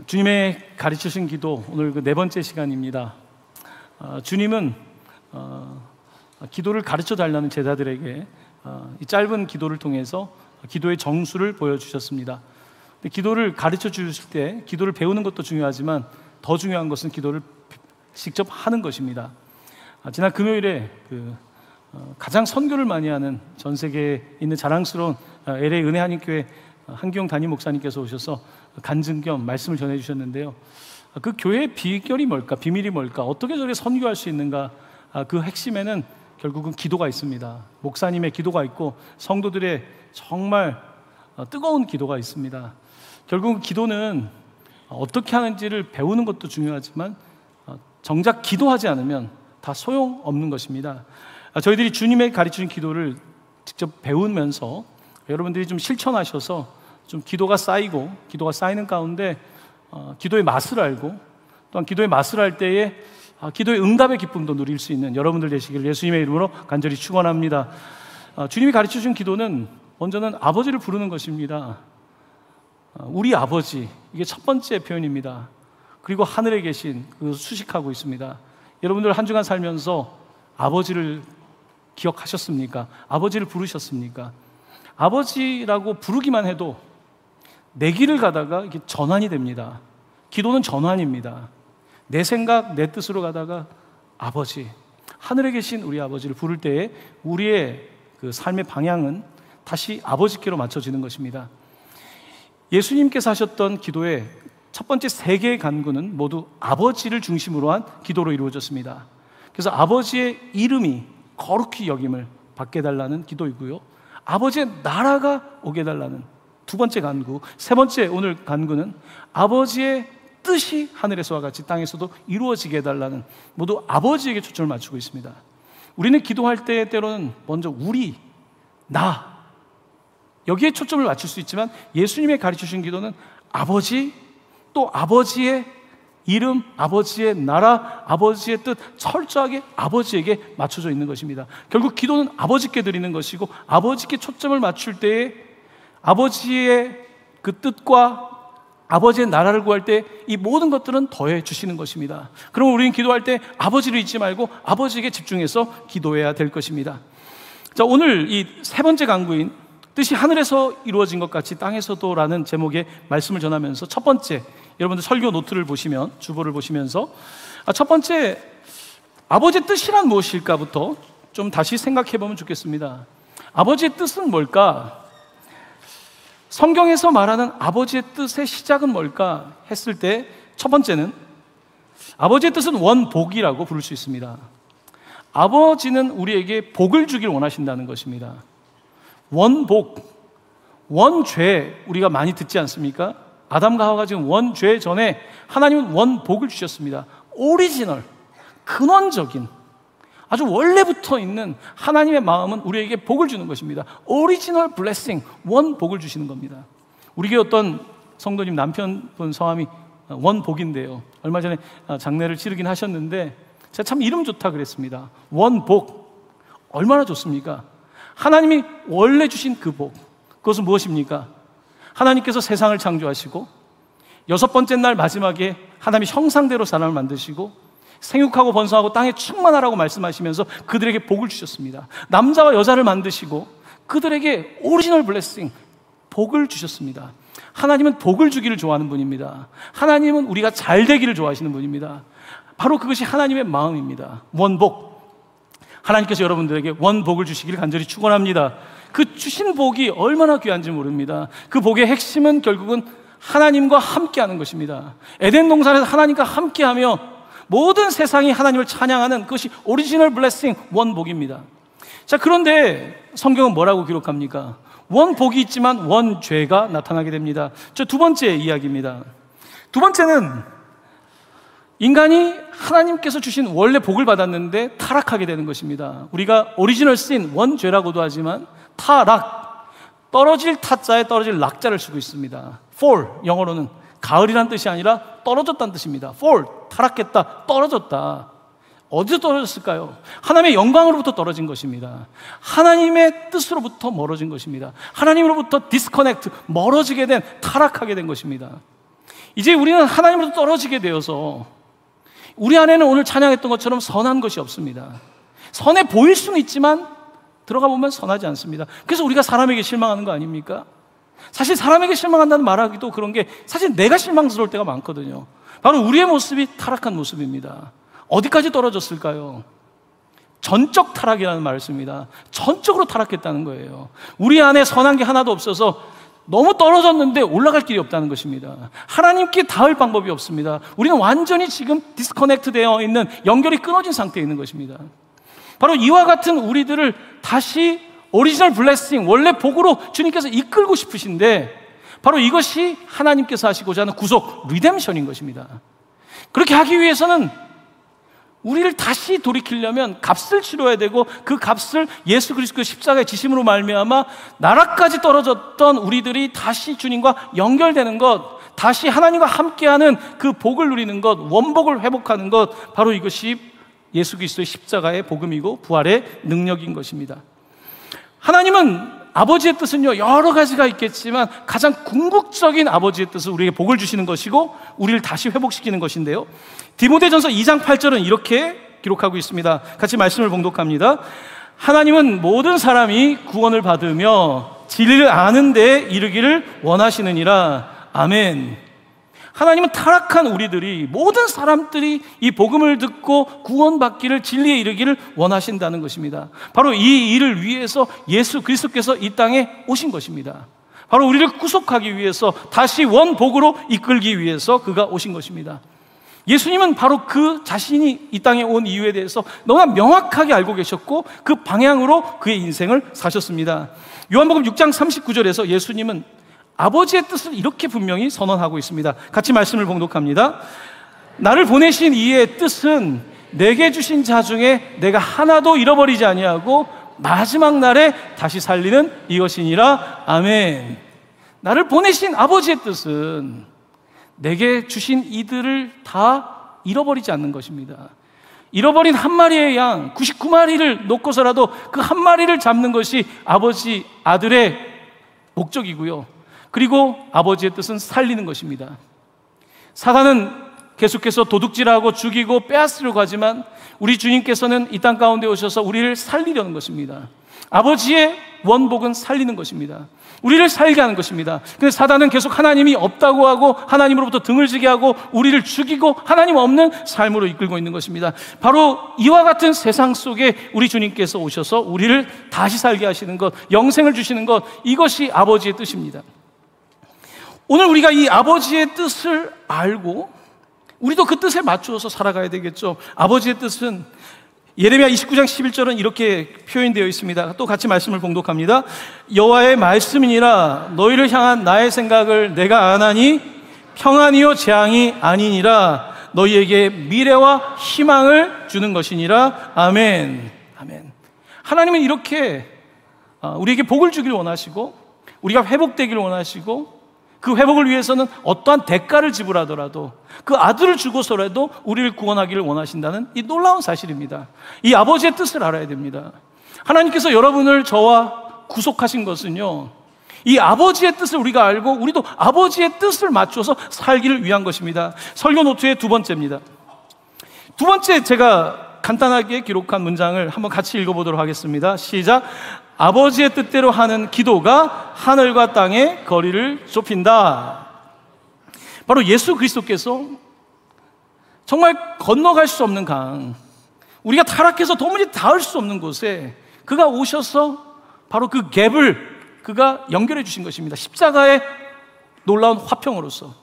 주님의 가르치신 기도, 오늘 그 네 번째 시간입니다. 주님은 기도를 가르쳐 달라는 제자들에게 이 짧은 기도를 통해서 기도의 정수를 보여주셨습니다. 기도를 가르쳐 주실 때 기도를 배우는 것도 중요하지만 더 중요한 것은 기도를 직접 하는 것입니다. 지난 금요일에 가장 선교를 많이 하는 전 세계에 있는 자랑스러운 LA 은혜 한인교회 한기용 담임 목사님께서 오셔서 간증 겸 말씀을 전해주셨는데요. 그 교회의 비결이 뭘까? 비밀이 뭘까? 어떻게 저렇게 선교할 수 있는가? 그 핵심에는 결국은 기도가 있습니다. 목사님의 기도가 있고 성도들의 정말 뜨거운 기도가 있습니다. 결국은 기도는 어떻게 하는지를 배우는 것도 중요하지만 정작 기도하지 않으면 다 소용없는 것입니다. 저희들이 주님의 가르치신 기도를 직접 배우면서 여러분들이 좀 실천하셔서 좀 기도가 쌓이고 기도가 쌓이는 가운데 기도의 맛을 알고 또한 기도의 맛을 알 때에 기도의 응답의 기쁨도 누릴 수 있는 여러분들 되시기를 예수님의 이름으로 간절히 축원합니다. 주님이 가르쳐준 기도는 먼저는 아버지를 부르는 것입니다. 우리 아버지, 이게 첫 번째 표현입니다. 그리고 하늘에 계신 그 수식하고 있습니다. 여러분들 한 주간 살면서 아버지를 기억하셨습니까? 아버지를 부르셨습니까? 아버지라고 부르기만 해도 내 길을 가다가 이게 전환이 됩니다. 기도는 전환입니다. 내 생각, 내 뜻으로 가다가 아버지, 하늘에 계신 우리 아버지를 부를 때에 우리의 그 삶의 방향은 다시 아버지께로 맞춰지는 것입니다. 예수님께서 하셨던 기도의 첫 번째 세 개의 간구는 모두 아버지를 중심으로 한 기도로 이루어졌습니다. 그래서 아버지의 이름이 거룩히 여김을 받게 해달라는 기도이고요, 아버지의 나라가 오게 해달라는 두 번째 간구, 세 번째 오늘 간구는 아버지의 뜻이 하늘에서와 같이 땅에서도 이루어지게 해달라는, 모두 아버지에게 초점을 맞추고 있습니다. 우리는 기도할 때 때로는 먼저 우리, 나, 여기에 초점을 맞출 수 있지만 예수님의 가르쳐주신 기도는 아버지, 또 아버지의 이름, 아버지의 나라, 아버지의 뜻, 철저하게 아버지에게 맞춰져 있는 것입니다. 결국 기도는 아버지께 드리는 것이고, 아버지께 초점을 맞출 때에 아버지의 그 뜻과 아버지의 나라를 구할 때 이 모든 것들은 더해 주시는 것입니다. 그럼 우리는 기도할 때 아버지를 잊지 말고 아버지에게 집중해서 기도해야 될 것입니다. 자, 오늘 이 세 번째 간구인 뜻이 하늘에서 이루어진 것 같이 땅에서도 라는 제목의 말씀을 전하면서 첫 번째, 여러분들 설교 노트를 보시면, 주보를 보시면서 첫 번째 아버지의 뜻이란 무엇일까부터 좀 다시 생각해 보면 좋겠습니다. 아버지의 뜻은 뭘까? 성경에서 말하는 아버지의 뜻의 시작은 뭘까 했을 때 첫 번째는 아버지의 뜻은 원복이라고 부를 수 있습니다. 아버지는 우리에게 복을 주길 원하신다는 것입니다. 원복, 원죄 우리가 많이 듣지 않습니까? 아담과 하와가 지금 원죄 전에 하나님은 원복을 주셨습니다. 오리지널, 근원적인, 아주 원래부터 있는 하나님의 마음은 우리에게 복을 주는 것입니다. 오리지널 블레싱, 원복을 주시는 겁니다. 우리 교회 어떤 성도님 남편분 성함이 원복인데요, 얼마 전에 장례를 치르긴 하셨는데 제가 참 이름 좋다 그랬습니다. 원복, 얼마나 좋습니까? 하나님이 원래 주신 그 복, 그것은 무엇입니까? 하나님께서 세상을 창조하시고 여섯 번째 날 마지막에 하나님의 형상대로 사람을 만드시고 생육하고 번성하고 땅에 충만하라고 말씀하시면서 그들에게 복을 주셨습니다. 남자와 여자를 만드시고 그들에게 오리지널 블레싱, 복을 주셨습니다. 하나님은 복을 주기를 좋아하는 분입니다. 하나님은 우리가 잘 되기를 좋아하시는 분입니다. 바로 그것이 하나님의 마음입니다. 원복, 하나님께서 여러분들에게 원복을 주시기를 간절히 축원합니다. 그 주신 복이 얼마나 귀한지 모릅니다. 그 복의 핵심은 결국은 하나님과 함께하는 것입니다. 에덴 동산에서 하나님과 함께하며 모든 세상이 하나님을 찬양하는 그것이 오리지널 블레싱, 원복입니다. 자, 그런데 성경은 뭐라고 기록합니까? 원복이 있지만 원죄가 나타나게 됩니다. 저 두 번째 이야기입니다. 두 번째는 인간이 하나님께서 주신 원래 복을 받았는데 타락하게 되는 것입니다. 우리가 오리지널 신, 원죄라고도 하지만 타락, 떨어질 타자에 떨어질 락자를 쓰고 있습니다. fall, 영어로는 가을이란 뜻이 아니라 떨어졌다는 뜻입니다. fall, 타락했다, 떨어졌다. 어디서 떨어졌을까요? 하나님의 영광으로부터 떨어진 것입니다. 하나님의 뜻으로부터 멀어진 것입니다. 하나님으로부터 디스커넥트, 멀어지게 된, 타락하게 된 것입니다. 이제 우리는 하나님으로부터 떨어지게 되어서 우리 안에는 오늘 찬양했던 것처럼 선한 것이 없습니다. 선해 보일 수는 있지만 들어가 보면 선하지 않습니다. 그래서 우리가 사람에게 실망하는 거 아닙니까? 사실 사람에게 실망한다는 말하기도 그런 게 사실 내가 실망스러울 때가 많거든요. 바로 우리의 모습이 타락한 모습입니다. 어디까지 떨어졌을까요? 전적 타락이라는 말을 씁니다. 전적으로 타락했다는 거예요. 우리 안에 선한 게 하나도 없어서 너무 떨어졌는데 올라갈 길이 없다는 것입니다. 하나님께 닿을 방법이 없습니다. 우리는 완전히 지금 디스커넥트 되어 있는, 연결이 끊어진 상태에 있는 것입니다. 바로 이와 같은 우리들을 다시 오리지널 블레싱, 원래 복으로 주님께서 이끌고 싶으신데 바로 이것이 하나님께서 하시고자 하는 구속, 리뎀션인 것입니다. 그렇게 하기 위해서는 우리를 다시 돌이키려면 값을 치러야 되고, 그 값을 예수 그리스도의 십자가의 지심으로 말미암아 나라까지 떨어졌던 우리들이 다시 주님과 연결되는 것, 다시 하나님과 함께하는 그 복을 누리는 것, 원복을 회복하는 것, 바로 이것이 예수 그리스도의 십자가의 복음이고 부활의 능력인 것입니다. 하나님은 아버지의 뜻은요, 여러 가지가 있겠지만 가장 궁극적인 아버지의 뜻은 우리에게 복을 주시는 것이고 우리를 다시 회복시키는 것인데요, 디모데전서 2장 8절은 이렇게 기록하고 있습니다. 같이 말씀을 봉독합니다. 하나님은 모든 사람이 구원을 받으며 진리를 아는 데 이르기를 원하시느니라. 아멘. 하나님은 타락한 우리들이, 모든 사람들이 이 복음을 듣고 구원받기를, 진리에 이르기를 원하신다는 것입니다. 바로 이 일을 위해서 예수 그리스도께서 이 땅에 오신 것입니다. 바로 우리를 구속하기 위해서, 다시 원복으로 이끌기 위해서 그가 오신 것입니다. 예수님은 바로 그 자신이 이 땅에 온 이유에 대해서 너무나 명확하게 알고 계셨고 그 방향으로 그의 인생을 사셨습니다. 요한복음 6장 39절에서 예수님은 아버지의 뜻을 이렇게 분명히 선언하고 있습니다. 같이 말씀을 봉독합니다. 나를 보내신 이의 뜻은 내게 주신 자 중에 내가 하나도 잃어버리지 아니하고 마지막 날에 다시 살리는 이것이니라. 아멘. 나를 보내신 아버지의 뜻은 내게 주신 이들을 다 잃어버리지 않는 것입니다. 잃어버린 한 마리의 양 99마리를 놓고서라도 그 한 마리를 잡는 것이 아버지, 아들의 목적이고요, 그리고 아버지의 뜻은 살리는 것입니다. 사단은 계속해서 도둑질하고 죽이고 빼앗으려고 하지만 우리 주님께서는 이 땅 가운데 오셔서 우리를 살리려는 것입니다. 아버지의 원복은 살리는 것입니다. 우리를 살게 하는 것입니다. 근데 사단은 계속 하나님이 없다고 하고 하나님으로부터 등을 지게 하고 우리를 죽이고 하나님 없는 삶으로 이끌고 있는 것입니다. 바로 이와 같은 세상 속에 우리 주님께서 오셔서 우리를 다시 살게 하시는 것, 영생을 주시는 것, 이것이 아버지의 뜻입니다. 오늘 우리가 이 아버지의 뜻을 알고 우리도 그 뜻에 맞추어서 살아가야 되겠죠. 아버지의 뜻은 예레미야 29장 11절은 이렇게 표현되어 있습니다. 또 같이 말씀을 봉독합니다. 여호와의 말씀이니라. 너희를 향한 나의 생각을 내가 아나니 평안이요 재앙이 아니니라. 너희에게 미래와 희망을 주는 것이니라. 아멘. 아멘. 하나님은 이렇게 우리에게 복을 주기를 원하시고 우리가 회복되기를 원하시고 그 회복을 위해서는 어떠한 대가를 지불하더라도 그 아들을 주고서라도 우리를 구원하기를 원하신다는 이 놀라운 사실입니다. 이 아버지의 뜻을 알아야 됩니다. 하나님께서 여러분을, 저와 구속하신 것은요, 이 아버지의 뜻을 우리가 알고 우리도 아버지의 뜻을 맞춰서 살기를 위한 것입니다. 설교 노트의 두 번째입니다. 두 번째, 제가 간단하게 기록한 문장을 한번 같이 읽어보도록 하겠습니다. 시작. 아버지의 뜻대로 하는 기도가 하늘과 땅의 거리를 좁힌다. 바로 예수 그리스도께서 정말 건너갈 수 없는 강, 우리가 타락해서 도무지 닿을 수 없는 곳에 그가 오셔서 바로 그 갭을 그가 연결해 주신 것입니다. 십자가의 놀라운 화평으로서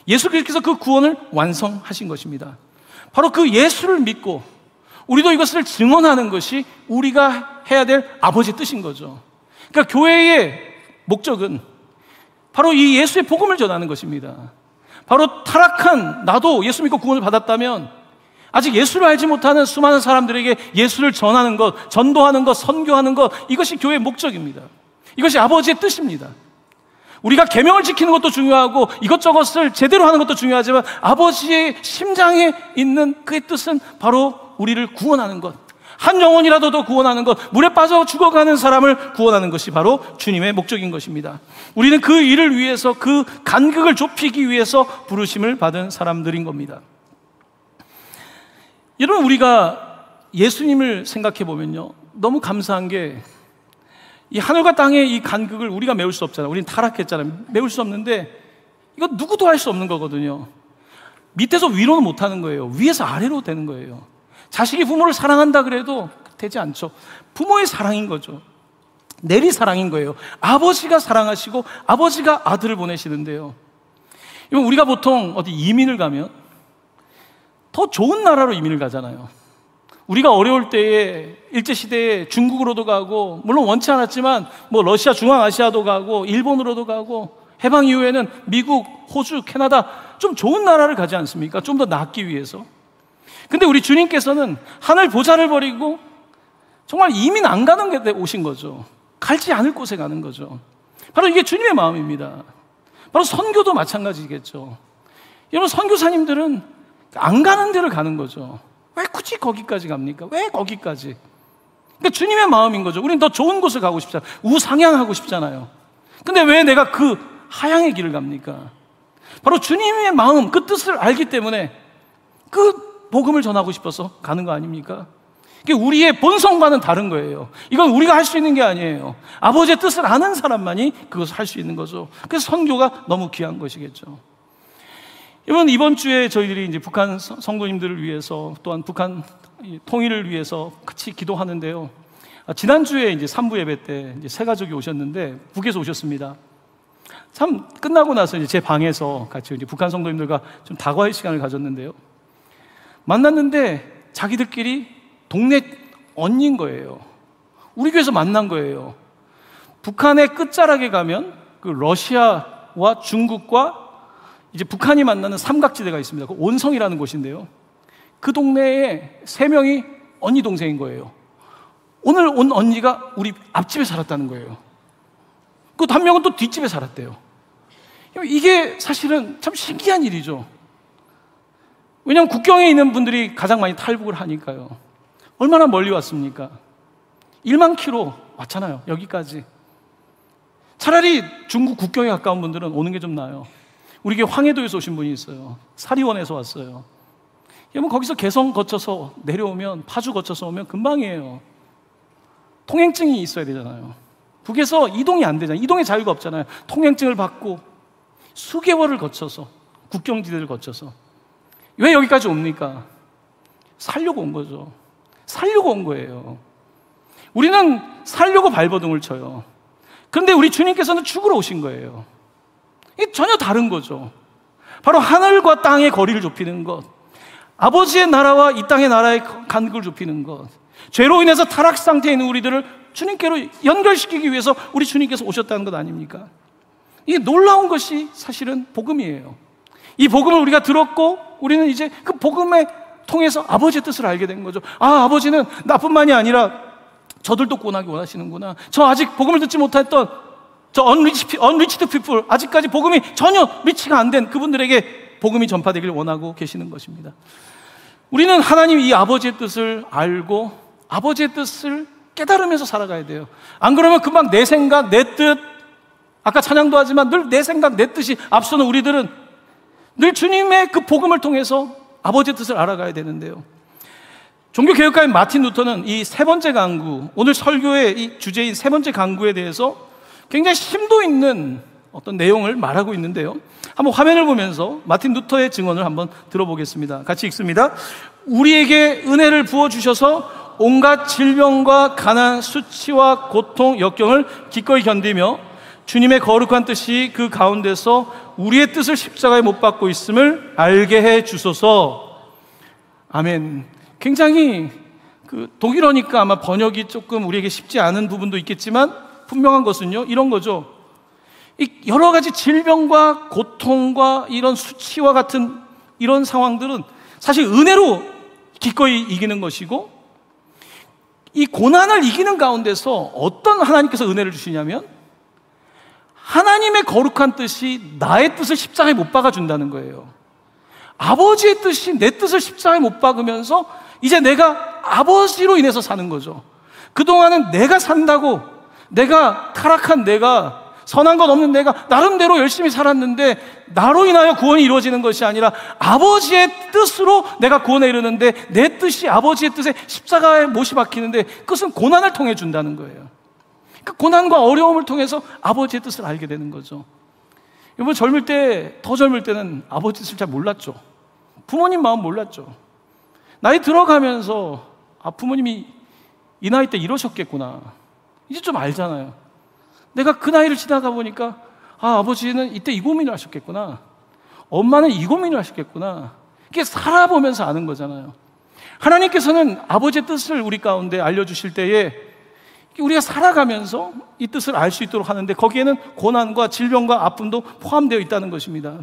예수 그리스도께서 그 구원을 완성하신 것입니다. 바로 그 예수를 믿고 우리도 이것을 증언하는 것이 우리가 해야 될 아버지의 뜻인 거죠. 그러니까 교회의 목적은 바로 이 예수의 복음을 전하는 것입니다. 바로 타락한 나도 예수 믿고 구원을 받았다면 아직 예수를 알지 못하는 수많은 사람들에게 예수를 전하는 것, 전도하는 것, 선교하는 것, 이것이 교회의 목적입니다. 이것이 아버지의 뜻입니다. 우리가 계명을 지키는 것도 중요하고 이것저것을 제대로 하는 것도 중요하지만 아버지의 심장에 있는 그의 뜻은 바로 우리를 구원하는 것, 한 영혼이라도 더 구원하는 것, 물에 빠져 죽어가는 사람을 구원하는 것이 바로 주님의 목적인 것입니다. 우리는 그 일을 위해서, 그 간극을 좁히기 위해서 부르심을 받은 사람들인 겁니다. 여러분, 우리가 예수님을 생각해 보면요, 너무 감사한 게 이 하늘과 땅의 이 간극을 우리가 메울 수 없잖아요. 우리는 타락했잖아요. 메울 수 없는데 이거 누구도 할 수 없는 거거든요. 밑에서 위로는 못 하는 거예요. 위에서 아래로 되는 거예요. 자식이 부모를 사랑한다 그래도 되지 않죠. 부모의 사랑인 거죠. 내리 사랑인 거예요. 아버지가 사랑하시고 아버지가 아들을 보내시는데요, 우리가 보통 어디 이민을 가면 더 좋은 나라로 이민을 가잖아요. 우리가 어려울 때에 일제시대에 중국으로도 가고, 물론 원치 않았지만 뭐 러시아, 중앙아시아도 가고, 일본으로도 가고, 해방 이후에는 미국, 호주, 캐나다 좀 좋은 나라를 가지 않습니까? 좀 더 낫기 위해서. 근데 우리 주님께서는 하늘 보좌를 버리고 정말 이민 안 가는 데 오신 거죠. 갈지 않을 곳에 가는 거죠. 바로 이게 주님의 마음입니다. 바로 선교도 마찬가지겠죠. 여러분, 선교사님들은 안 가는 데를 가는 거죠. 왜 굳이 거기까지 갑니까? 왜 거기까지? 그러니까 주님의 마음인 거죠. 우리는 더 좋은 곳을 가고 싶잖아요. 우상향하고 싶잖아요. 근데 왜 내가 그 하향의 길을 갑니까? 바로 주님의 마음, 그 뜻을 알기 때문에 그 복음을 전하고 싶어서 가는 거 아닙니까? 이게 우리의 본성과는 다른 거예요. 이건 우리가 할 수 있는 게 아니에요. 아버지의 뜻을 아는 사람만이 그것을 할 수 있는 거죠. 그래서 선교가 너무 귀한 것이겠죠. 이번 주에 저희들이 이제 북한 성도님들을 위해서, 또한 북한 통일을 위해서 같이 기도하는데요. 지난주에 이제 3부 예배 때 이제 세 가족이 오셨는데, 북에서 오셨습니다. 참, 끝나고 나서 이제 제 방에서 같이 이제 북한 성도님들과 좀 다과의 시간을 가졌는데요. 만났는데 자기들끼리 동네 언니인 거예요. 우리 교회에서 만난 거예요. 북한의 끝자락에 가면 그 러시아와 중국과 이제 북한이 만나는 삼각지대가 있습니다. 그 온성이라는 곳인데요, 그 동네에 3명이 언니 동생인 거예요. 오늘 온 언니가 우리 앞집에 살았다는 거예요. 그 한 명은 또 뒷집에 살았대요. 이게 사실은 참 신기한 일이죠. 왜냐하면 국경에 있는 분들이 가장 많이 탈북을 하니까요. 얼마나 멀리 왔습니까? 1만 킬로 왔잖아요, 여기까지. 차라리 중국 국경에 가까운 분들은 오는 게 좀 나아요. 우리 게 황해도에서 오신 분이 있어요. 사리원에서 왔어요. 여러분, 거기서 개성 거쳐서 내려오면, 파주 거쳐서 오면 금방이에요. 통행증이 있어야 되잖아요. 북에서 이동이 안 되잖아요. 이동의 자유가 없잖아요. 통행증을 받고 수개월을 거쳐서, 국경지대를 거쳐서. 왜 여기까지 옵니까? 살려고 온 거죠. 살려고 온 거예요. 우리는 살려고 발버둥을 쳐요. 그런데 우리 주님께서는 죽으러 오신 거예요. 이게 전혀 다른 거죠. 바로 하늘과 땅의 거리를 좁히는 것, 아버지의 나라와 이 땅의 나라의 간극을 좁히는 것, 죄로 인해서 타락 상태에 있는 우리들을 주님께로 연결시키기 위해서 우리 주님께서 오셨다는 것 아닙니까? 이게 놀라운 것이 사실은 복음이에요. 이 복음을 우리가 들었고, 우리는 이제 그 복음에 통해서 아버지의 뜻을 알게 된 거죠. 아, 아버지는 나뿐만이 아니라 저들도 구원하기 원하시는구나. 저 아직 복음을 듣지 못했던 저 unreached people, 아직까지 복음이 전혀 리치가 안 된 그분들에게 복음이 전파되길 원하고 계시는 것입니다. 우리는 하나님 이 아버지의 뜻을 알고 아버지의 뜻을 깨달으면서 살아가야 돼요. 안 그러면 금방 내 생각, 내 뜻, 아까 찬양도 하지만 늘 내 생각, 내 뜻이 앞서는 우리들은 늘 주님의 그 복음을 통해서 아버지의 뜻을 알아가야 되는데요. 종교개혁가인 마틴 루터는 이 세 번째 강구, 오늘 설교의 이 주제인 세 번째 강구에 대해서 굉장히 심도 있는 어떤 내용을 말하고 있는데요. 한번 화면을 보면서 마틴 루터의 증언을 한번 들어보겠습니다. 같이 읽습니다. 우리에게 은혜를 부어주셔서 온갖 질병과 가난, 수치와 고통, 역경을 기꺼이 견디며 주님의 거룩한 뜻이 그 가운데서 우리의 뜻을 십자가에 못 박고 있음을 알게 해 주소서. 아멘. 굉장히 독일어니까 아마 번역이 조금 우리에게 쉽지 않은 부분도 있겠지만 분명한 것은요, 이런 거죠. 이 여러 가지 질병과 고통과 이런 수치와 같은 이런 상황들은 사실 은혜로 기꺼이 이기는 것이고, 이 고난을 이기는 가운데서 어떤 하나님께서 은혜를 주시냐면 하나님의 거룩한 뜻이 나의 뜻을 십자가에 못 박아준다는 거예요. 아버지의 뜻이 내 뜻을 십자가에 못 박으면서 이제 내가 아버지로 인해서 사는 거죠. 그동안은 내가 산다고, 내가 타락한 내가, 선한 것 없는 내가 나름대로 열심히 살았는데 나로 인하여 구원이 이루어지는 것이 아니라 아버지의 뜻으로 내가 구원에 이르는데, 내 뜻이 아버지의 뜻에 십자가에 못이 박히는데 그것은 고난을 통해 준다는 거예요. 그 고난과 어려움을 통해서 아버지의 뜻을 알게 되는 거죠. 여러분, 더 젊을 때는 아버지 뜻을 잘 몰랐죠. 부모님 마음 몰랐죠. 나이 들어가면서 부모님이 이 나이 때 이러셨겠구나, 이제 좀 알잖아요. 내가 그 나이를 지나가 보니까 아버지는 이때 이 고민을 하셨겠구나, 엄마는 이 고민을 하셨겠구나. 이게 살아보면서 아는 거잖아요. 하나님께서는 아버지의 뜻을 우리 가운데 알려주실 때에 우리가 살아가면서 이 뜻을 알 수 있도록 하는데, 거기에는 고난과 질병과 아픔도 포함되어 있다는 것입니다.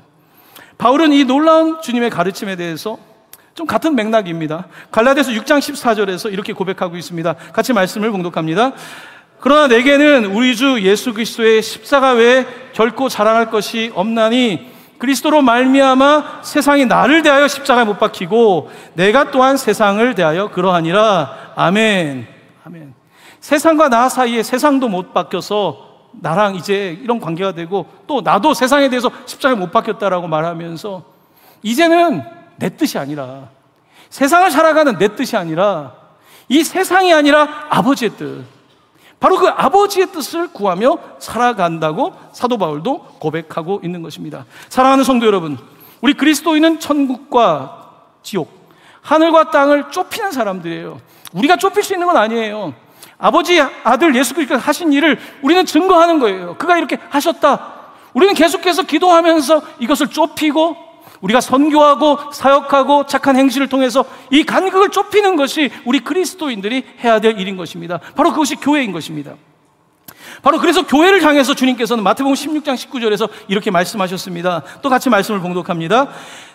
바울은 이 놀라운 주님의 가르침에 대해서 좀 같은 맥락입니다. 갈라디아서 6장 14절에서 이렇게 고백하고 있습니다. 같이 말씀을 봉독합니다. 그러나 내게는 우리 주 예수 그리스도의 십자가 외에 결코 자랑할 것이 없나니 그리스도로 말미암아 세상이 나를 대하여 십자가에 못 박히고 내가 또한 세상을 대하여 그러하니라. 아멘. 아멘. 세상과 나 사이에 세상도 못 박혀서 나랑 이제 이런 관계가 되고, 또 나도 세상에 대해서 십자가에 못 박혔다라고 말하면서 이제는 내 뜻이 아니라, 세상을 살아가는 내 뜻이 아니라, 이 세상이 아니라 아버지의 뜻, 바로 그 아버지의 뜻을 구하며 살아간다고 사도 바울도 고백하고 있는 것입니다. 사랑하는 성도 여러분, 우리 그리스도인은 천국과 지옥, 하늘과 땅을 좁히는 사람들이에요. 우리가 좁힐 수 있는 건 아니에요. 아버지 아들 예수 그리스도가 하신 일을 우리는 증거하는 거예요. 그가 이렇게 하셨다. 우리는 계속해서 기도하면서 이것을 좁히고, 우리가 선교하고 사역하고 착한 행실을 통해서 이 간극을 좁히는 것이 우리 그리스도인들이 해야 될 일인 것입니다. 바로 그것이 교회인 것입니다. 바로 그래서 교회를 향해서 주님께서는 마태복음 16장 19절에서 이렇게 말씀하셨습니다. 또 같이 말씀을 봉독합니다.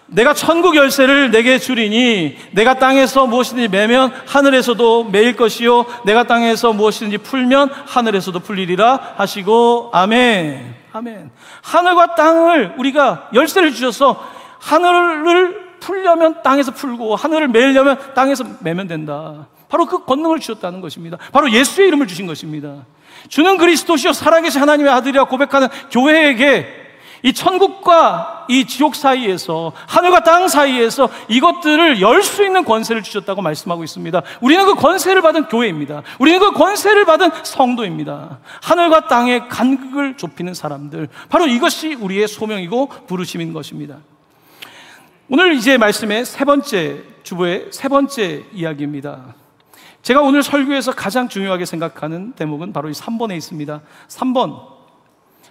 내가 천국 열쇠를 내게 주리니 내가 땅에서 무엇이든지 매면 하늘에서도 매일 것이요 내가 땅에서 무엇이든지 풀면 하늘에서도 풀리리라 하시고. 아멘. 아멘. 하늘과 땅을 우리가 열쇠를 주셔서 하늘을 풀려면 땅에서 풀고 하늘을 매려면 땅에서 매면 된다. 바로 그 권능을 주셨다는 것입니다. 바로 예수의 이름을 주신 것입니다. 주는 그리스도시요 살아계신 하나님의 아들이라 고백하는 교회에게 이 천국과 이 지옥 사이에서, 하늘과 땅 사이에서 이것들을 열 수 있는 권세를 주셨다고 말씀하고 있습니다. 우리는 그 권세를 받은 교회입니다. 우리는 그 권세를 받은 성도입니다. 하늘과 땅의 간극을 좁히는 사람들, 바로 이것이 우리의 소명이고 부르심인 것입니다. 오늘 이제 말씀의 주보의 세 번째 이야기입니다. 제가 오늘 설교에서 가장 중요하게 생각하는 대목은 바로 이 3번에 있습니다. 3번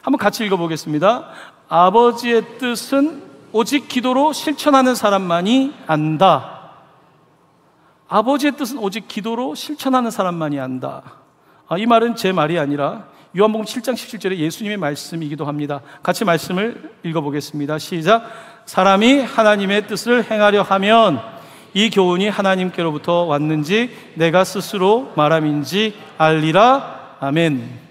한번 같이 읽어보겠습니다. 아버지의 뜻은 오직 기도로 실천하는 사람만이 안다. 아버지의 뜻은 오직 기도로 실천하는 사람만이 안다. 이 말은 제 말이 아니라 요한복음 7장 17절에 예수님의 말씀이기도 합니다. 같이 말씀을 읽어보겠습니다. 시작. 사람이 하나님의 뜻을 행하려 하면 이 교훈이 하나님께로부터 왔는지 내가 스스로 말함인지 알리라. 아멘.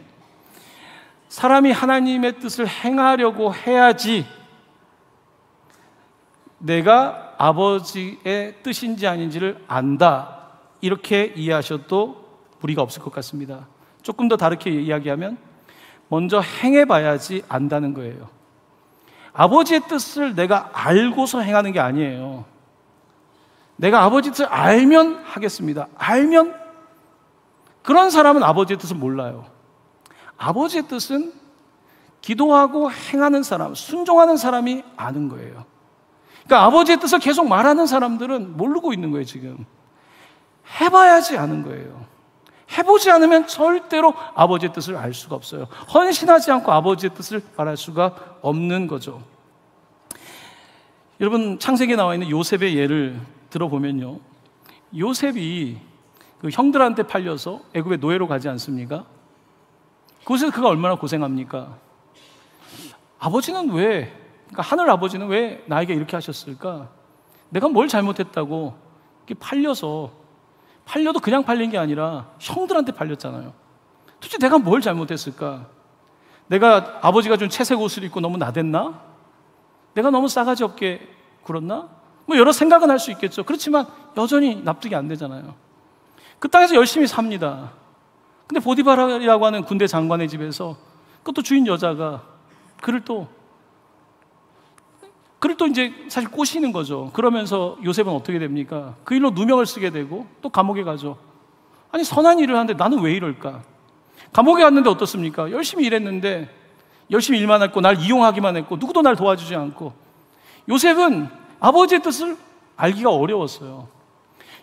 사람이 하나님의 뜻을 행하려고 해야지 내가 아버지의 뜻인지 아닌지를 안다. 이렇게 이해하셔도 무리가 없을 것 같습니다. 조금 더 다르게 이야기하면 먼저 행해봐야지 안다는 거예요. 아버지의 뜻을 내가 알고서 행하는 게 아니에요. 내가 아버지 뜻을 알면 하겠습니다. 알면, 그런 사람은 아버지의 뜻을 몰라요. 아버지의 뜻은 기도하고 행하는 사람, 순종하는 사람이 아는 거예요. 그러니까 아버지의 뜻을 계속 말하는 사람들은 모르고 있는 거예요. 지금 해봐야지 아는 거예요. 해보지 않으면 절대로 아버지의 뜻을 알 수가 없어요. 헌신하지 않고 아버지의 뜻을 말할 수가 없는 거죠. 여러분, 창세기에 나와 있는 요셉의 예를 들어보면요, 요셉이 그 형들한테 팔려서 애굽의 노예로 가지 않습니까? 그곳에서 그가 얼마나 고생합니까? 아버지는 왜, 그러니까 하늘 아버지는 왜 나에게 이렇게 하셨을까? 내가 뭘 잘못했다고 이렇게 팔려도 그냥 팔린 게 아니라 형들한테 팔렸잖아요. 도대체 내가 뭘 잘못했을까? 내가 아버지가 준 채색 옷을 입고 너무 나댔나? 내가 너무 싸가지 없게 굴었나? 뭐 여러 생각은 할 수 있겠죠. 그렇지만 여전히 납득이 안 되잖아요. 그 땅에서 열심히 삽니다. 근데 보디바라라고 하는 군대 장관의 집에서 그것도 주인 여자가 그를 또 이제 사실 꼬시는 거죠. 그러면서 요셉은 어떻게 됩니까? 그 일로 누명을 쓰게 되고 또 감옥에 가죠. 아니, 선한 일을 하는데 나는 왜 이럴까? 감옥에 갔는데 어떻습니까? 열심히 일했는데 열심히 일만 했고 날 이용하기만 했고 누구도 날 도와주지 않고. 요셉은 아버지의 뜻을 알기가 어려웠어요.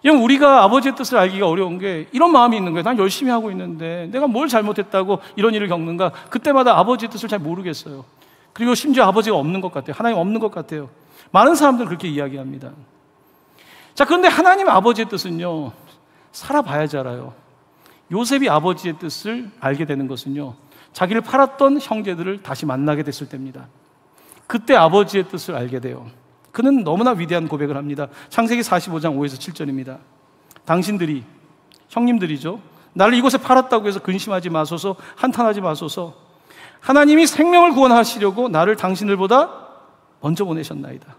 여러분, 우리가 아버지의 뜻을 알기가 어려운 게 이런 마음이 있는 거예요. 난 열심히 하고 있는데 내가 뭘 잘못했다고 이런 일을 겪는가? 그때마다 아버지의 뜻을 잘 모르겠어요. 그리고 심지어 아버지가 없는 것 같아요. 하나님 없는 것 같아요. 많은 사람들은 그렇게 이야기합니다. 자, 그런데 하나님 아버지의 뜻은요, 살아봐야지 알아요. 요셉이 아버지의 뜻을 알게 되는 것은요, 자기를 팔았던 형제들을 다시 만나게 됐을 때입니다. 그때 아버지의 뜻을 알게 돼요. 그는 너무나 위대한 고백을 합니다. 창세기 45장 5에서 7절입니다. 당신들이, 형님들이죠, 나를 이곳에 팔았다고 해서 근심하지 마소서, 한탄하지 마소서. 하나님이 생명을 구원하시려고 나를 당신들보다 먼저 보내셨나이다.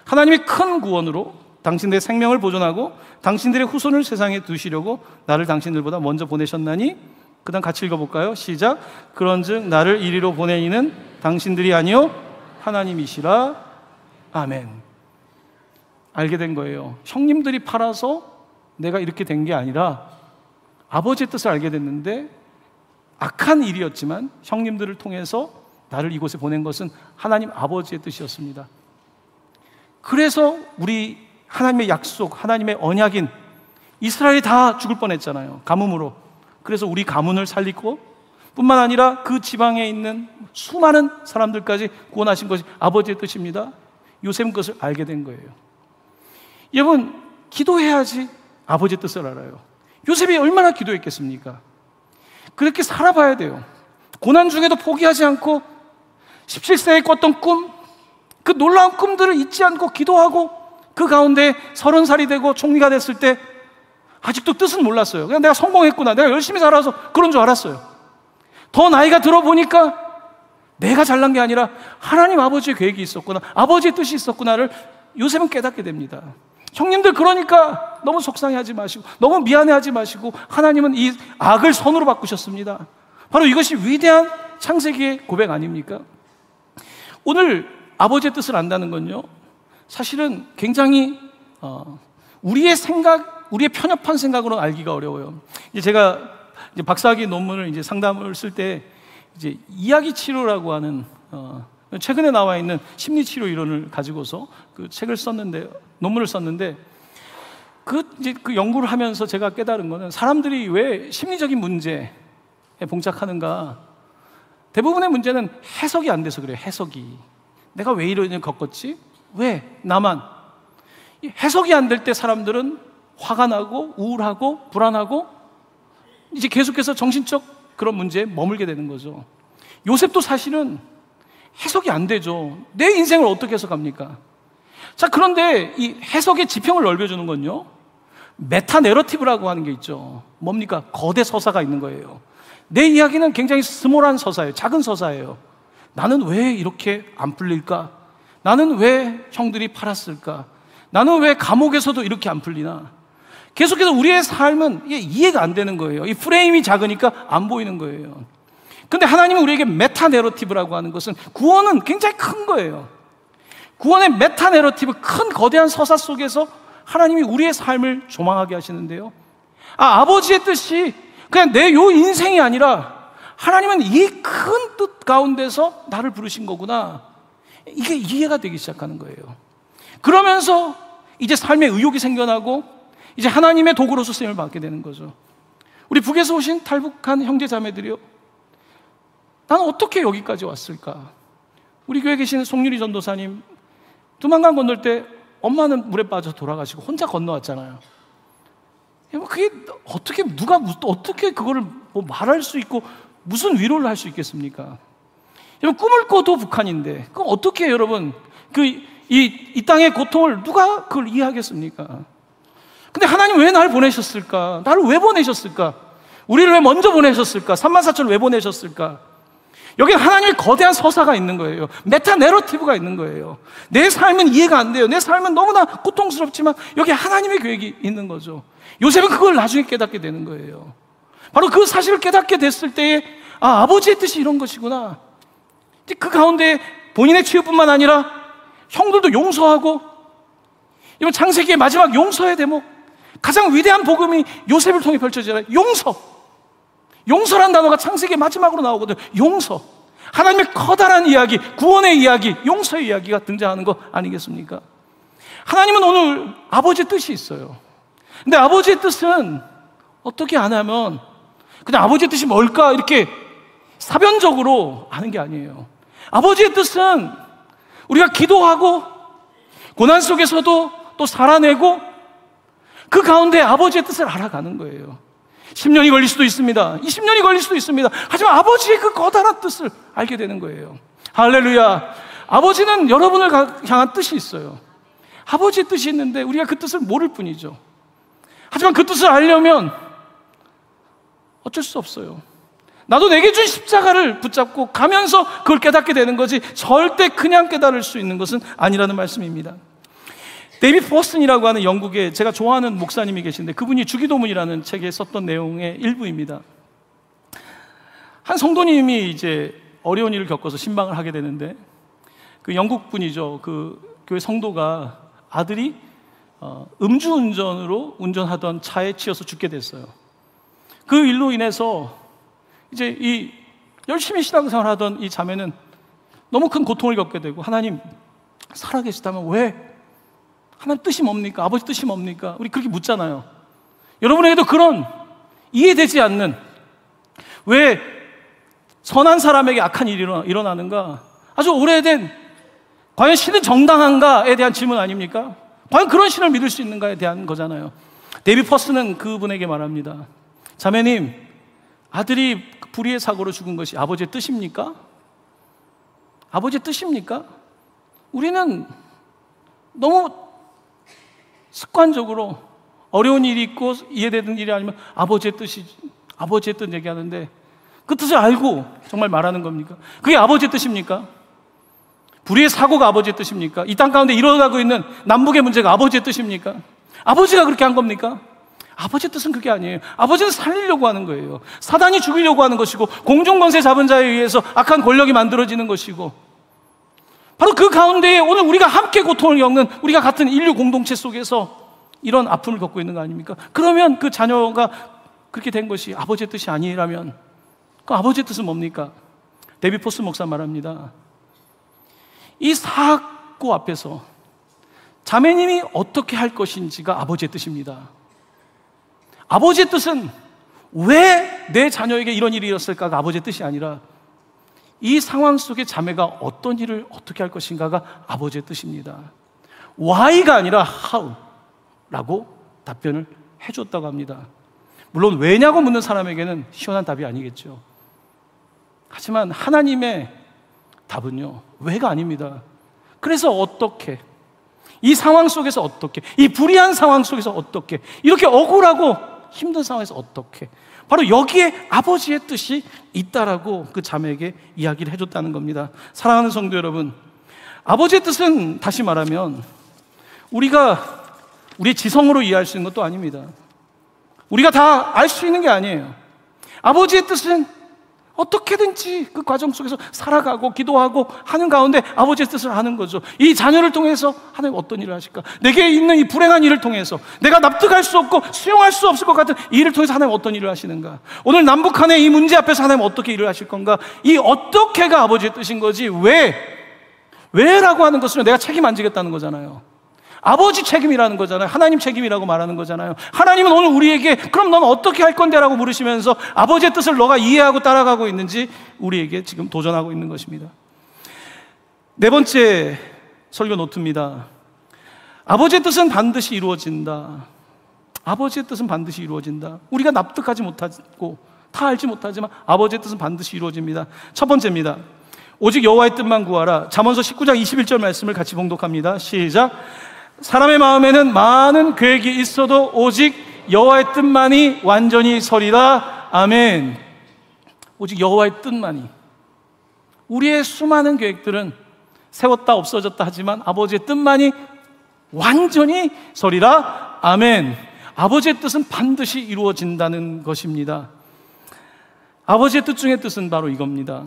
하나님이 큰 구원으로 당신들의 생명을 보존하고 당신들의 후손을 세상에 두시려고 나를 당신들보다 먼저 보내셨나니. 그 다음 같이 읽어볼까요? 시작. 그런즉 나를 이리로 보낸 이는 당신들이 아니요 하나님이시라. 아멘. 알게 된 거예요. 형님들이 팔아서 내가 이렇게 된 게 아니라 아버지의 뜻을 알게 됐는데, 악한 일이었지만 형님들을 통해서 나를 이곳에 보낸 것은 하나님 아버지의 뜻이었습니다. 그래서 우리 하나님의 약속, 하나님의 언약인 이스라엘이 다 죽을 뻔했잖아요. 가뭄으로. 그래서 우리 가문을 살리고 뿐만 아니라 그 지방에 있는 수많은 사람들까지 구원하신 것이 아버지의 뜻입니다. 요셉은 그것을 알게 된 거예요. 여러분, 기도해야지 아버지의 뜻을 알아요. 요셉이 얼마나 기도했겠습니까? 그렇게 살아봐야 돼요. 고난 중에도 포기하지 않고 17세에 꿨던 꿈, 그 놀라운 꿈들을 잊지 않고 기도하고, 그 가운데 30살이 되고 총리가 됐을 때 아직도 뜻은 몰랐어요. 그냥 내가 성공했구나, 내가 열심히 살아서 그런 줄 알았어요. 더 나이가 들어보니까 내가 잘난 게 아니라 하나님 아버지의 계획이 있었구나, 아버지의 뜻이 있었구나를 요셉은 깨닫게 됩니다. 형님들, 그러니까 너무 속상해하지 마시고 너무 미안해하지 마시고, 하나님은 이 악을 선으로 바꾸셨습니다. 바로 이것이 위대한 창세기의 고백 아닙니까? 오늘 아버지의 뜻을 안다는 건요, 사실은 굉장히 우리의 생각, 우리의 편협한 생각으로 알기가 어려워요. 이제 제가 박사학위 논문을 이제 상담을 쓸 때 이제 이야기 치료라고 하는 최근에 나와 있는 심리 치료 이론을 가지고서 그 책을 썼는데, 논문을 썼는데, 이제 그 연구를 하면서 제가 깨달은 거는, 사람들이 왜 심리적인 문제에 봉착하는가? 대부분의 문제는 해석이 안 돼서 그래요. 해석이. 내가 왜 이런 일을 겪었지? 왜 나만? 해석이 안 될 때 사람들은 화가 나고 우울하고 불안하고 이제 계속해서 정신적 그런 문제에 머물게 되는 거죠. 요셉도 사실은 해석이 안 되죠. 내 인생을 어떻게 해석합니까? 자, 그런데 이 해석의 지평을 넓혀주는 건요, 메타 내러티브라고 하는 게 있죠. 뭡니까? 거대 서사가 있는 거예요. 내 이야기는 굉장히 스몰한 서사예요. 작은 서사예요. 나는 왜 이렇게 안 풀릴까? 나는 왜 형들이 팔았을까? 나는 왜 감옥에서도 이렇게 안 풀리나? 계속해서 우리의 삶은 이게 이해가 안 되는 거예요. 이 프레임이 작으니까 안 보이는 거예요. 근데 하나님은 우리에게 메타 내러티브라고 하는 것은, 구원은 굉장히 큰 거예요. 구원의 메타 내러티브, 큰 거대한 서사 속에서 하나님이 우리의 삶을 조망하게 하시는데요, 아버지의 뜻이 그냥 내 요 인생이 아니라 하나님은 이 큰 뜻 가운데서 나를 부르신 거구나, 이게 이해가 되기 시작하는 거예요. 그러면서 이제 삶의 의욕이 생겨나고 이제 하나님의 도구로서 쓰임을 받게 되는 거죠. 우리 북에서 오신 탈북한 형제 자매들이요, 나는 어떻게 여기까지 왔을까? 우리 교회에 계신 송유리 전도사님, 두만강 건널 때 엄마는 물에 빠져 돌아가시고 혼자 건너왔잖아요. 그게 어떻게, 누가 어떻게 그거를 뭐 말할 수 있고 무슨 위로를 할 수 있겠습니까? 여러분, 꿈을 꿔도 북한인데 그럼 어떻게, 여러분, 이 땅의 고통을 누가 그걸 이해하겠습니까? 근데 하나님 왜 날 보내셨을까? 나를 왜 보내셨을까? 우리를 왜 먼저 보내셨을까? 34,000을 왜 보내셨을까? 여기 하나님의 거대한 서사가 있는 거예요. 메타 내러티브가 있는 거예요. 내 삶은 이해가 안 돼요. 내 삶은 너무나 고통스럽지만 여기 하나님의 계획이 있는 거죠. 요셉은 그걸 나중에 깨닫게 되는 거예요. 바로 그 사실을 깨닫게 됐을 때에 아버지의 뜻이 이런 것이구나. 그 가운데 본인의 치유뿐만 아니라 형들도 용서하고, 이번 창세기의 마지막 용서의 대목, 가장 위대한 복음이 요셉을 통해 펼쳐지잖아요. 용서란 단어가 창세기의 마지막으로 나오거든요. 용서. 하나님의 커다란 이야기, 구원의 이야기, 용서의 이야기가 등장하는 거 아니겠습니까? 하나님은 오늘 아버지의 뜻이 있어요. 근데 아버지의 뜻은 어떻게 안 하면 그냥 아버지의 뜻이 뭘까 이렇게 사변적으로 아는 게 아니에요. 아버지의 뜻은 우리가 기도하고 고난 속에서도 또 살아내고 그 가운데 아버지의 뜻을 알아가는 거예요. 10년이 걸릴 수도 있습니다. 20년이 걸릴 수도 있습니다. 하지만 아버지의 그 거대한 뜻을 알게 되는 거예요. 할렐루야. 아버지는 여러분을 향한 뜻이 있어요. 아버지의 뜻이 있는데 우리가 그 뜻을 모를 뿐이죠. 하지만 그 뜻을 알려면 어쩔 수 없어요. 나도 내게 준 십자가를 붙잡고 가면서 그걸 깨닫게 되는 거지, 절대 그냥 깨달을 수 있는 것은 아니라는 말씀입니다. 데이비드 포슨이라고 하는 영국의 제가 좋아하는 목사님이 계신데, 그분이 주기도문이라는 책에 썼던 내용의 일부입니다. 한 성도님이 이제 어려운 일을 겪어서 신방을 하게 되는데, 그 영국 분이죠. 그 교회 성도가 아들이 음주운전으로 운전하던 차에 치여서 죽게 됐어요. 그 일로 인해서 이제 이 열심히 신앙생활 하던 이 자매는 너무 큰 고통을 겪게 되고, 하나님 살아계시다면 왜? 하나님 뜻이 뭡니까? 아버지 뜻이 뭡니까? 우리 그렇게 묻잖아요. 여러분에게도 그런 이해되지 않는, 왜 선한 사람에게 악한 일이 일어나는가? 아주 오래된, 과연 신은 정당한가에 대한 질문 아닙니까? 과연 그런 신을 믿을 수 있는가에 대한 거잖아요. 데이비드 포슨은 그분에게 말합니다. 자매님, 아들이 불의의 사고로 죽은 것이 아버지의 뜻입니까? 아버지의 뜻입니까? 우리는 너무 습관적으로 어려운 일이 있고 이해되는 일이 아니면 아버지의 뜻 얘기하는데, 그 뜻을 알고 정말 말하는 겁니까? 그게 아버지의 뜻입니까? 불의의 사고가 아버지의 뜻입니까? 이 땅 가운데 일어나고 있는 남북의 문제가 아버지의 뜻입니까? 아버지가 그렇게 한 겁니까? 아버지의 뜻은 그게 아니에요. 아버지는 살리려고 하는 거예요. 사단이 죽이려고 하는 것이고, 공중권세 잡은 자에 의해서 악한 권력이 만들어지는 것이고, 바로 그 가운데에 오늘 우리가 함께 고통을 겪는, 우리가 같은 인류 공동체 속에서 이런 아픔을 겪고 있는 거 아닙니까? 그러면 그 자녀가 그렇게 된 것이 아버지의 뜻이 아니라면 그 아버지의 뜻은 뭡니까? 데이비드 포슨 목사 말합니다. 이 사고 앞에서 자매님이 어떻게 할 것인지가 아버지의 뜻입니다. 아버지의 뜻은 왜 내 자녀에게 이런 일이 일었을까가 아버지의 뜻이 아니라, 이 상황 속에 자매가 어떤 일을 어떻게 할 것인가가 아버지의 뜻입니다. why가 아니라 how라고 답변을 해줬다고 합니다. 물론 왜냐고 묻는 사람에게는 시원한 답이 아니겠죠. 하지만 하나님의 답은요, 왜가 아닙니다. 그래서 어떻게, 이 상황 속에서 어떻게, 이 불의한 상황 속에서 어떻게, 이렇게 억울하고 힘든 상황에서 어떻게, 바로 여기에 아버지의 뜻이 있다라고 그 자매에게 이야기를 해줬다는 겁니다. 사랑하는 성도 여러분, 아버지의 뜻은 다시 말하면 우리가 우리의 지성으로 이해할 수 있는 것도 아닙니다. 우리가 다 알 수 있는 게 아니에요. 아버지의 뜻은 어떻게든지 그 과정 속에서 살아가고 기도하고 하는 가운데 아버지의 뜻을 아는 거죠. 이 자녀를 통해서 하나님 어떤 일을 하실까? 내게 있는 이 불행한 일을 통해서, 내가 납득할 수 없고 수용할 수 없을 것 같은 이 일을 통해서 하나님 어떤 일을 하시는가? 오늘 남북한의 이 문제 앞에서 하나님 어떻게 일을 하실 건가? 이 어떻게가 아버지의 뜻인 거지, 왜라고 하는 것은 내가 책임 안 지겠다는 거잖아요. 아버지 책임이라는 거잖아요. 하나님 책임이라고 말하는 거잖아요. 하나님은 오늘 우리에게 그럼 넌 어떻게 할 건데? 라고 물으시면서 아버지의 뜻을 너가 이해하고 따라가고 있는지 우리에게 지금 도전하고 있는 것입니다. 네 번째 설교 노트입니다. 아버지의 뜻은 반드시 이루어진다. 아버지의 뜻은 반드시 이루어진다. 우리가 납득하지 못하고 다 알지 못하지만 아버지의 뜻은 반드시 이루어집니다. 첫 번째입니다. 오직 여호와의 뜻만 구하라. 잠언서 19장 21절 말씀을 같이 봉독합니다. 시작. 사람의 마음에는 많은 계획이 있어도 오직 여호와의 뜻만이 완전히 서리라. 아멘. 오직 여호와의 뜻만이. 우리의 수많은 계획들은 세웠다 없어졌다 하지만 아버지의 뜻만이 완전히 서리라. 아멘. 아버지의 뜻은 반드시 이루어진다는 것입니다. 아버지의 뜻 중의 뜻은 바로 이겁니다.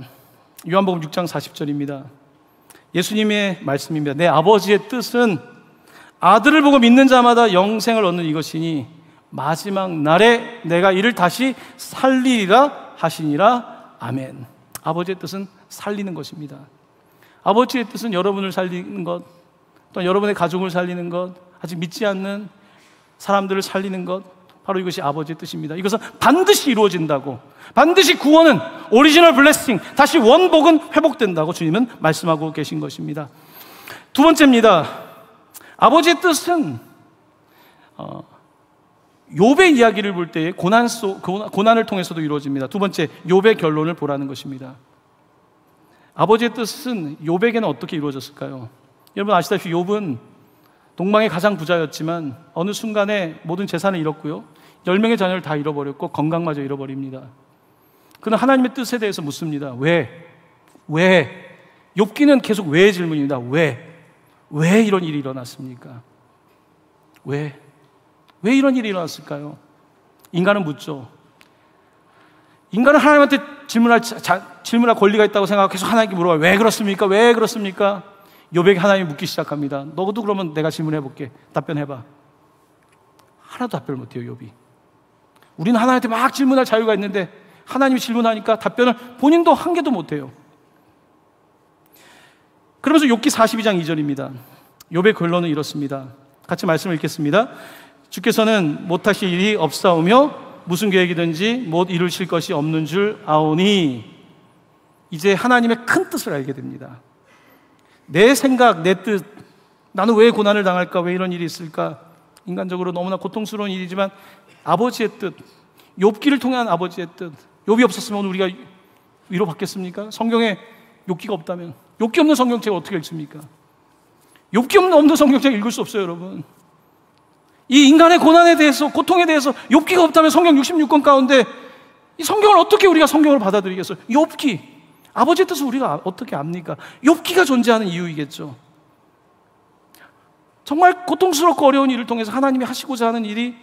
요한복음 6장 40절입니다. 예수님의 말씀입니다. 내 아버지의 뜻은 아들을 보고 믿는 자마다 영생을 얻는 이것이니 마지막 날에 내가 이를 다시 살리리라 하시니라. 아멘. 아버지의 뜻은 살리는 것입니다. 아버지의 뜻은 여러분을 살리는 것, 또 여러분의 가족을 살리는 것, 아직 믿지 않는 사람들을 살리는 것, 바로 이것이 아버지의 뜻입니다. 이것은 반드시 이루어진다고, 반드시 구원은 오리지널 블레싱, 다시 원복은 회복된다고 주님은 말씀하고 계신 것입니다. 두 번째입니다. 아버지의 뜻은 욥의 이야기를 볼 때에 고난을 통해서도 이루어집니다. 두 번째, 욥의 결론을 보라는 것입니다. 아버지의 뜻은 욥에게는 어떻게 이루어졌을까요? 여러분 아시다시피 욥은 동방의 가장 부자였지만 어느 순간에 모든 재산을 잃었고요, 10명의 자녀를 다 잃어버렸고 건강마저 잃어버립니다. 그는 하나님의 뜻에 대해서 묻습니다. 왜? 욥기는 계속 왜의 질문입니다. 왜 이런 일이 일어났습니까? 왜 이런 일이 일어났을까요? 인간은 묻죠. 인간은 하나님한테 질문할 권리가 있다고 생각하고 계속 하나님께 물어봐요. 왜 그렇습니까? 왜 그렇습니까? 욥에게 하나님이 묻기 시작합니다. 너도 그러면 내가 질문해볼게. 답변해봐. 하나도 답변을 못해요, 욥이. 우리는 하나님한테 막 질문할 자유가 있는데 하나님이 질문하니까 답변을 본인도 한 개도 못해요. 그러면서 욥기 42장 2절입니다. 욥의 결론은 이렇습니다. 같이 말씀을 읽겠습니다. 주께서는 못하실 일이 없사오며 무슨 계획이든지 못 이루실 것이 없는 줄 아오니. 이제 하나님의 큰 뜻을 알게 됩니다. 내 생각, 내 뜻, 나는 왜 고난을 당할까? 왜 이런 일이 있을까? 인간적으로 너무나 고통스러운 일이지만 아버지의 뜻, 욥기를 통한 아버지의 뜻. 욥이 없었으면 오늘 우리가 위로받겠습니까? 성경에 욥기가 없다면, 욥기 없는 성경책을 어떻게 읽습니까? 욥기 없는 성경책 읽을 수 없어요, 여러분. 이 인간의 고난에 대해서, 고통에 대해서 욥기가 없다면 성경 66권 가운데 이 성경을 어떻게 우리가 성경을 받아들이겠어요? 욥기, 아버지의 뜻을 우리가 어떻게 압니까? 욥기가 존재하는 이유이겠죠. 정말 고통스럽고 어려운 일을 통해서 하나님이 하시고자 하는 일이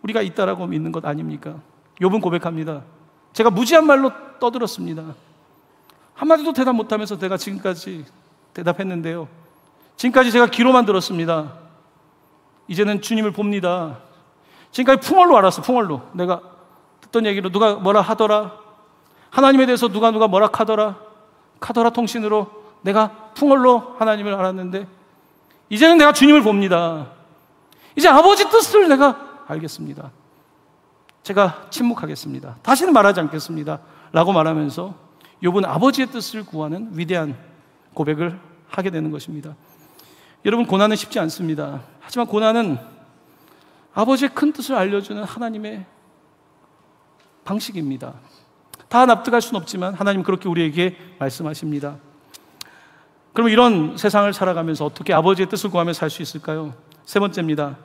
우리가 있다라고 믿는 것 아닙니까? 욥은 고백합니다. 제가 무지한 말로 떠들었습니다. 한마디도 대답 못하면서 내가 지금까지 대답했는데요, 지금까지 제가 귀로만 들었습니다. 이제는 주님을 봅니다. 지금까지 풍월로 알았어. 풍월로 내가 듣던 얘기로 누가 뭐라 하더라, 하나님에 대해서 누가 뭐라 하더라, 카더라 통신으로 내가 풍월로 하나님을 알았는데 이제는 내가 주님을 봅니다. 이제 아버지 뜻을 내가 알겠습니다. 제가 침묵하겠습니다. 다시는 말하지 않겠습니다 라고 말하면서 욥은 아버지의 뜻을 구하는 위대한 고백을 하게 되는 것입니다. 여러분, 고난은 쉽지 않습니다. 하지만 고난은 아버지의 큰 뜻을 알려주는 하나님의 방식입니다. 다 납득할 수는 없지만 하나님 그렇게 우리에게 말씀하십니다. 그럼 이런 세상을 살아가면서 어떻게 아버지의 뜻을 구하며 살 수 있을까요? 세 번째입니다.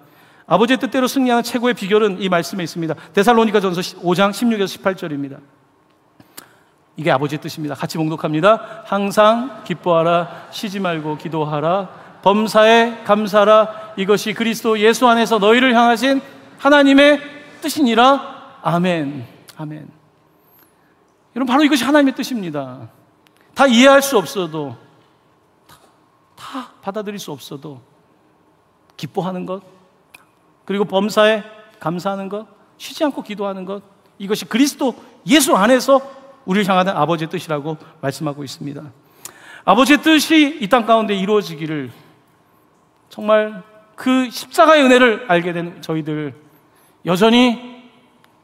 아버지의 뜻대로 승리하는 최고의 비결은 이 말씀에 있습니다. 데살로니가전서 5장 16에서 18절입니다. 이게 아버지의 뜻입니다. 같이 봉독합니다. 항상 기뻐하라, 쉬지 말고 기도하라, 범사에 감사하라, 이것이 그리스도 예수 안에서 너희를 향하신 하나님의 뜻이니라. 아멘. 아멘. 여러분, 바로 이것이 하나님의 뜻입니다. 다 이해할 수 없어도, 다 받아들일 수 없어도 기뻐하는 것, 그리고 범사에 감사하는 것, 쉬지 않고 기도하는 것, 이것이 그리스도 예수 안에서 우리를 향하는 아버지의 뜻이라고 말씀하고 있습니다. 아버지의 뜻이 이 땅 가운데 이루어지기를, 정말 그 십자가의 은혜를 알게 된 저희들, 여전히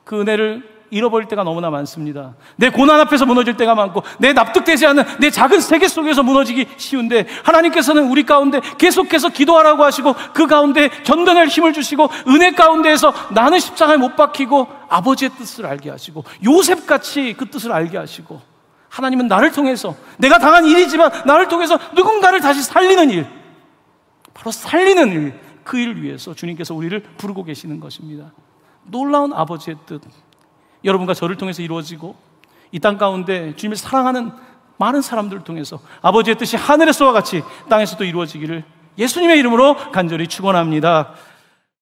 그 은혜를 잃어버릴 때가 너무나 많습니다. 내 고난 앞에서 무너질 때가 많고, 내 납득되지 않는 내 작은 세계 속에서 무너지기 쉬운데, 하나님께서는 우리 가운데 계속해서 기도하라고 하시고 그 가운데 견뎌낼 힘을 주시고, 은혜 가운데에서 나는 십자가에 못 박히고 아버지의 뜻을 알게 하시고, 요셉같이 그 뜻을 알게 하시고, 하나님은 나를 통해서, 내가 당한 일이지만 나를 통해서 누군가를 다시 살리는 일, 바로 살리는 일, 그 일을 위해서 주님께서 우리를 부르고 계시는 것입니다. 놀라운 아버지의 뜻, 여러분과 저를 통해서 이루어지고 이 땅 가운데 주님을 사랑하는 많은 사람들을 통해서 아버지의 뜻이 하늘에서와 같이 땅에서도 이루어지기를 예수님의 이름으로 간절히 축원합니다.